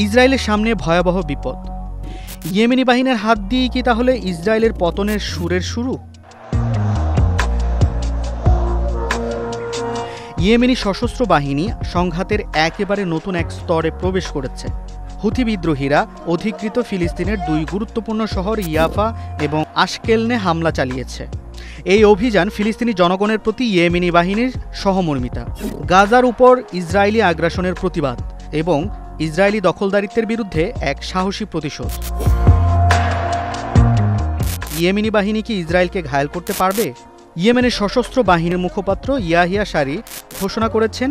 ইসরায়েলের সামনে ভয়াবহ বিপদ। ইয়েমেনি বাহিনীর হাত দিয়েই কি তাহলে ইসরায়েলের পতনের সুরের শুরু? ইয়েমেনি সশস্ত্র বাহিনী সংঘাতের একেবারে নতুন এক স্তরে প্রবেশ করেছে। হুথি বিদ্রোহীরা অধিকৃত ফিলিস্তিনের দুই গুরুত্বপূর্ণ শহর ইয়াফা এবং আশকেলনে হামলা চালিয়েছে। এই অভিযান ফিলিস্তিনি জনগণের প্রতি ইয়েমেনি বাহিনীর সহমর্মিতা, গাজার উপর ইসরায়েলি আগ্রাসনের প্রতিবাদ এবং ইসরায়েলি দখলদারিত্বের বিরুদ্ধে এক সাহসী প্রতিশোধ। ইয়েমেনি বাহিনী কি ইসরায়েলকে ঘায়েল করতে পারবে? ইয়েমেনের সশস্ত্র বাহিনীর মুখপাত্র ইয়াহিয়া সারি ঘোষণা করেছেন,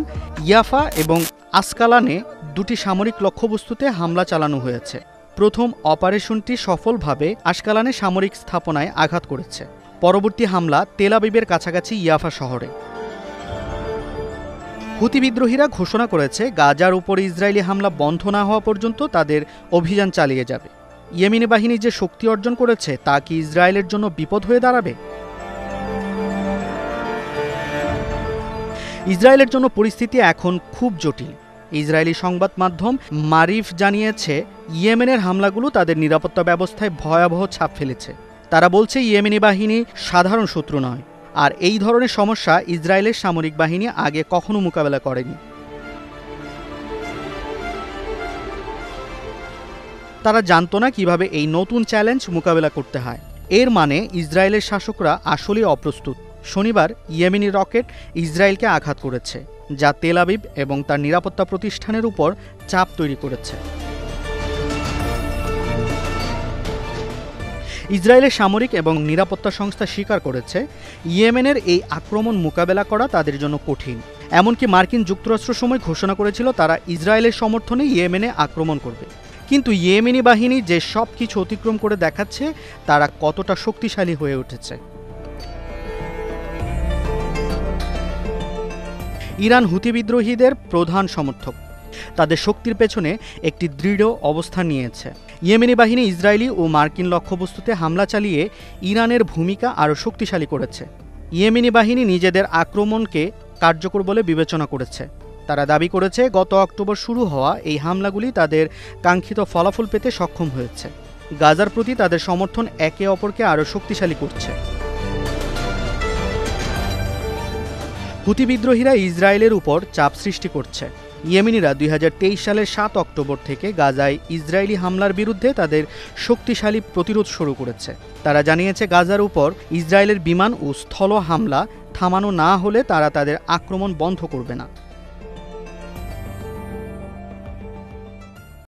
ইয়াফা এবং আসকালানে দুটি সামরিক লক্ষ্যবস্তুতে হামলা চালানো হয়েছে। প্রথম অপারেশনটি সফলভাবে আসকালানে সামরিক স্থাপনায় আঘাত করেছে। পরবর্তী হামলা তেল আবিবের কাছাকাছি ইয়াফা শহরে। হুথি বিদ্রোহীরা ঘোষণা করেছে, গাজার উপর ইসরায়েলি হামলা বন্ধ না হওয়া পর্যন্ত তাদের অভিযান চালিয়ে যাবে। ইয়েমেনি বাহিনী যে শক্তি অর্জন করেছে তা কি ইসরায়েলের জন্য বিপদ হয়ে দাঁড়াবে? ইসরায়েলের জন্য পরিস্থিতি এখন খুব জটিল। ইসরায়েলি সংবাদ মাধ্যম মারিফ জানিয়েছে, ইয়েমেনের হামলাগুলো তাদের নিরাপত্তা ব্যবস্থায় ভয়াবহ ছাপ ফেলেছে। তারা বলছে, ইয়েমেনি বাহিনী সাধারণ শত্রু নয়, আর এই ধরনের সমস্যা ইসরায়েলের সামরিক বাহিনী আগে কখনো মোকাবেলা করেনি। তারা জানত না কিভাবে এই নতুন চ্যালেঞ্জ মোকাবেলা করতে হয়। এর মানে ইসরায়েলের শাসকরা আসলেই অপ্রস্তুত। শনিবার ইয়েমেনি রকেট ইসরায়েলকে আঘাত করেছে, যা তেল আবিব এবং তার নিরাপত্তা প্রতিষ্ঠানের উপর চাপ তৈরি করেছে। ইসরায়েলের সামরিক এবং নিরাপত্তা সংস্থা স্বীকার করেছে, ইয়েমেনের এই আক্রমণ মোকাবেলা করা তাদের জন্য কঠিন। এমনকি মার্কিন যুক্তরাষ্ট্র সময় ঘোষণা করেছিল তারা ইসরায়েলের সমর্থনে ইয়েমেনে আক্রমণ করবে। কিন্তু ইয়েমেনি বাহিনী যে সব কিছু অতিক্রম করে দেখাচ্ছে, তারা কতটা শক্তিশালী হয়ে উঠেছে। ইরান হুথি বিদ্রোহীদের প্রধান সমর্থক। তাদের শক্তির পেছনে একটি দৃঢ় অবস্থান নিয়েছে। ইয়েমেনি বাহিনী ইসরায়েলি ও মার্কিন লক্ষ্যবস্তুতে হামলা চালিয়ে ইরানের ভূমিকা আরও শক্তিশালী করেছে। ইয়েমেনি বাহিনী নিজেদের আক্রমণকে কার্যকর বলে বিবেচনা করেছে। তারা দাবি করেছে, গত অক্টোবর শুরু হওয়া এই হামলাগুলি তাদের কাঙ্ক্ষিত ফলাফল পেতে সক্ষম হয়েছে। গাজার প্রতি তাদের সমর্থন একে অপরকে আরও শক্তিশালী করছে। হুথি বিদ্রোহীরা ইসরায়েলের উপর চাপ সৃষ্টি করছে। ইয়েমেনিরা 2023 সালের 7 অক্টোবর থেকে গাজায় ইসরায়েলি হামলার বিরুদ্ধে তাদের শক্তিশালী প্রতিরোধ শুরু করেছে। তারা জানিয়েছে, গাজার উপর ইসরায়েলের বিমান ও স্থল হামলা থামানো না হলে তারা তাদের আক্রমণ বন্ধ করবে না।